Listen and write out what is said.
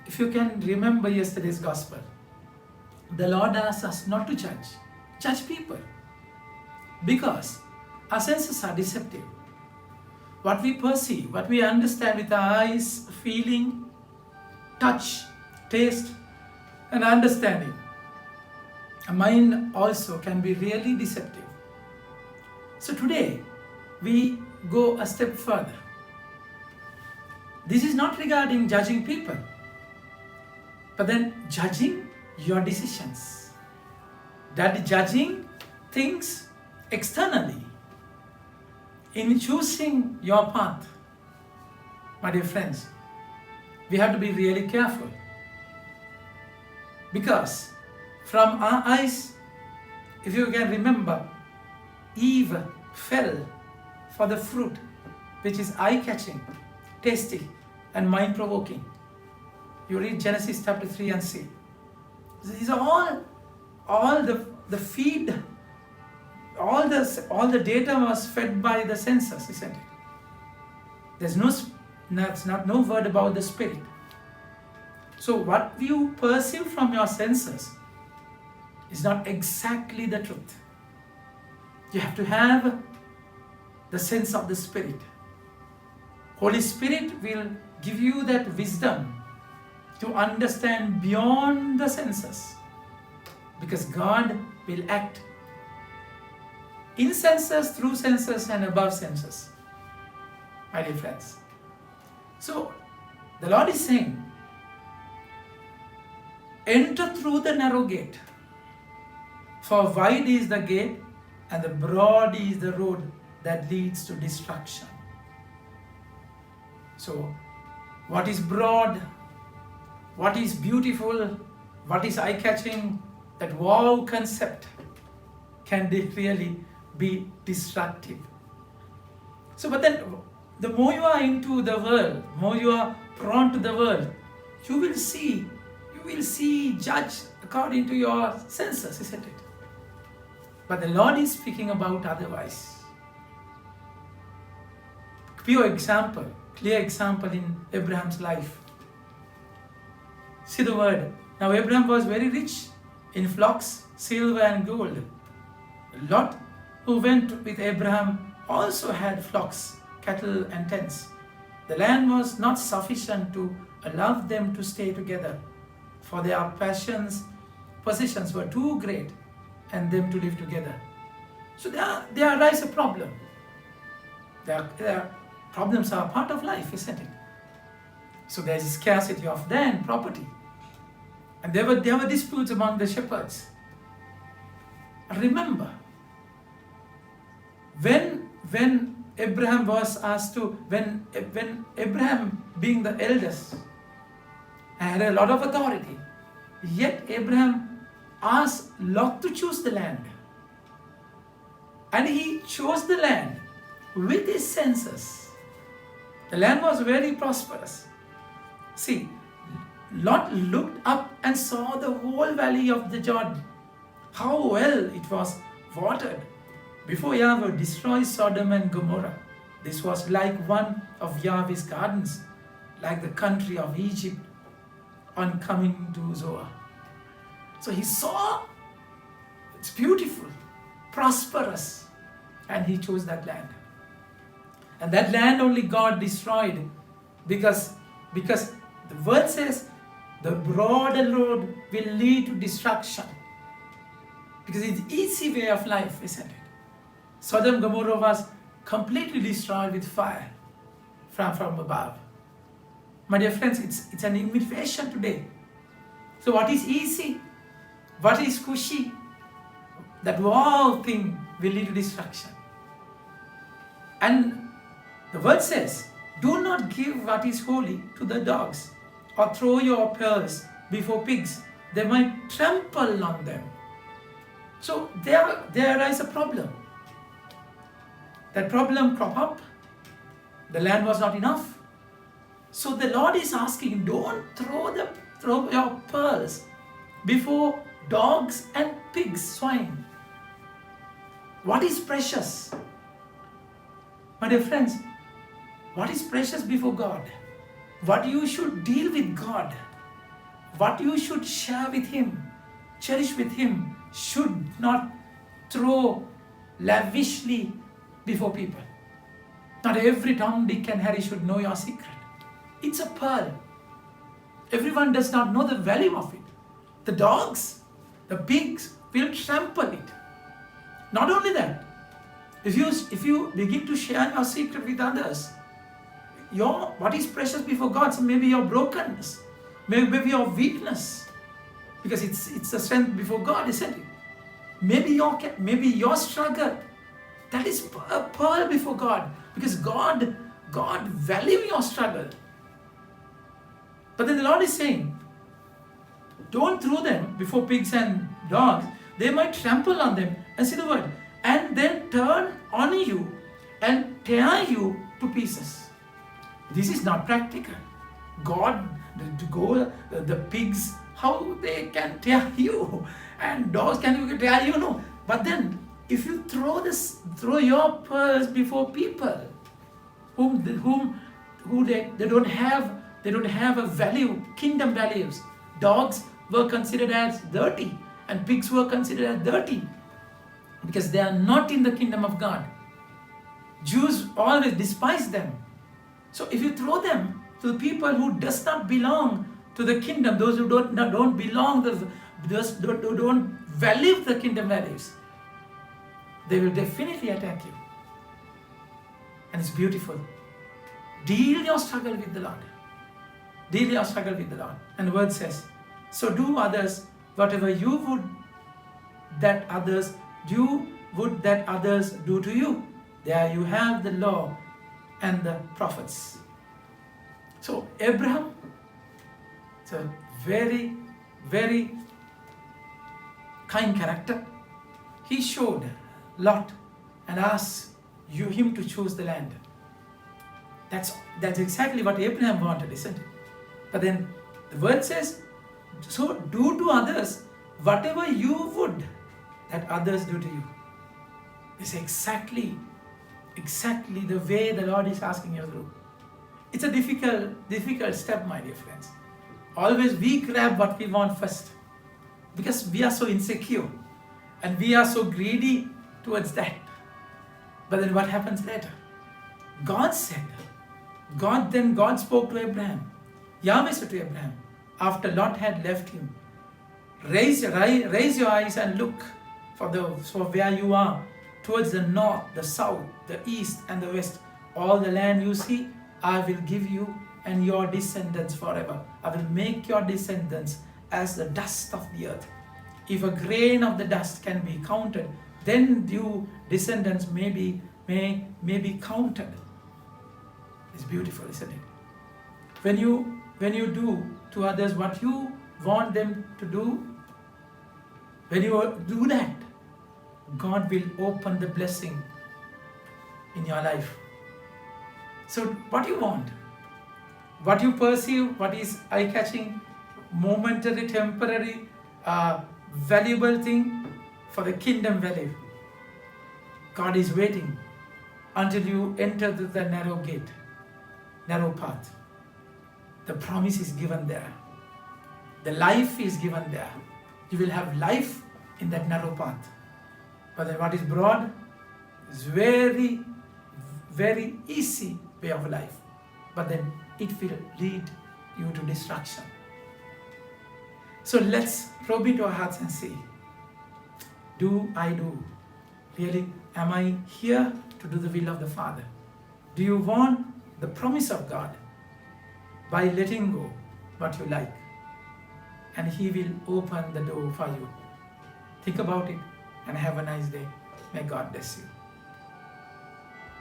if you can remember yesterday's gospel, the Lord asks us not to judge people, because our senses are deceptive. What we perceive, what we understand with our eyes, feeling, touch, taste, and understanding, a mind also can be really deceptive. So today, we go a step further. This is not regarding judging people, but then judging your decisions. That judging things externally, in choosing your path. My dear friends, we have to be really careful, because from our eyes, if you can remember, Eve fell for the fruit which is eye-catching, tasty, and mind-provoking. You read Genesis chapter 3 and see. These are all the feed, all the data was fed by the senses, isn't it? There's no word about the spirit. So what you perceive from your senses is not exactly the truth. You have to have the sense of the Spirit. Holy Spirit will give you that wisdom to understand beyond the senses, because God will act in senses, through senses, and above senses, my dear friends. So the Lord is saying, enter through the narrow gate, for wide is the gate and the broad is the road that leads to destruction. So what is broad, what is beautiful, what is eye-catching, that wow concept can really be destructive. So but then the more you are into the world, more you are prone to the world, you will see, judge according to your senses, isn't it? But the Lord is speaking about otherwise. Clear example in Abraham's life. See the word. Now Abraham was very rich in flocks, silver and gold. Lot, who went with Abraham, also had flocks, cattle and tents. The land was not sufficient to allow them to stay together, for their possessions were too great and them to live together. So there arises a problem. Problems are part of life, isn't it? So there is scarcity of land, property. And there were disputes among the shepherds. And remember, when Abraham was asked to, when Abraham being the eldest, had a lot of authority, yet Abraham asked Lot to choose the land. And he chose the land with his senses. The land was very prosperous. See, Lot looked up and saw the whole valley of the Jordan, how well it was watered. Before Yahweh destroyed Sodom and Gomorrah, this was like one of Yahweh's gardens, like the country of Egypt on coming to Zoar. So he saw it's beautiful, prosperous, and he chose that land. And that land only God destroyed because the word says the broad road will lead to destruction. Because it's easy way of life, isn't it? Sodom and Gomorrah was completely destroyed with fire from above. My dear friends, it's an invitation today. So what is easy? What is cushy? That wow thing will lead to destruction. And the word says, do not give what is holy to the dogs, or throw your pearls before pigs. They might trample on them. So there is a problem. That problem crop up. The land was not enough. So the Lord is asking, don't throw your pearls before dogs and pigs, swine. What is precious? My dear friends, what is precious before God? What you should deal with God? what you should share with him, cherish with him, should not throw lavishly before people. Not every Tom, Dick and Harry should know your secret. It's a pearl. Everyone does not know the value of it. The dogs, the pigs will trample it. Not only that, if you begin to share your secret with others, what is precious before God, so maybe your brokenness, maybe your weakness, because it's a strength before God, isn't it? Maybe your struggle, that is a pearl before God, because God value your struggle. But then the Lord is saying, don't throw them before pigs and dogs. They might trample on them, and see the word, and then turn on you and tear you to pieces. This is not practical. God, the pigs, how they can tear you, and dogs can tear you, no. But then, if you throw your pearls before people, who they don't have a value, kingdom values. Dogs were considered as dirty, and pigs were considered as dirty, because they are not in the kingdom of God. Jews always despise them. So if you throw them to the people who does not belong to the kingdom, those who don't belong, those who don't value the kingdom values, they will definitely attack you. And it's beautiful. Deal your struggle with the Lord. Deal your struggle with the Lord. And the word says, so do others whatever you would that others do to you. There you have the law and the prophets. So Abraham, it's a very, very kind character. He showed Lot and asked him to choose the land. That's exactly what Abraham wanted, isn't it? But then the word says, so do to others whatever you would that others do to you. It's exactly the way the Lord is asking you through. It's a difficult step, my dear friends. Always we grab what we want first, because we are so insecure and we are so greedy towards that. But then what happens later? God spoke to Abraham. Yahweh said to Abraham, after Lot had left him, raise your eyes and look for where you are, towards the north, the south, the east, and the west. All the land you see, I will give you and your descendants forever. I will make your descendants as the dust of the earth. If a grain of the dust can be counted, then your descendants may be counted. It's beautiful, isn't it? When you do to others what you want them to do, when you do that, God will open the blessing in your life. So what you want, what you perceive, what is eye-catching, momentary, temporary, valuable thing for the kingdom value, God is waiting until you enter the narrow gate, narrow path. The promise is given there. The life is given there. You will have life in that narrow path. But then what is broad is very, very easy way of life. But then it will lead you to destruction. So let's probe into our hearts and see, do I do? Really, am I here to do the will of the Father? Do you want the promise of God by letting go what you like? And He will open the door for you. Think about it and have a nice day. May God bless you.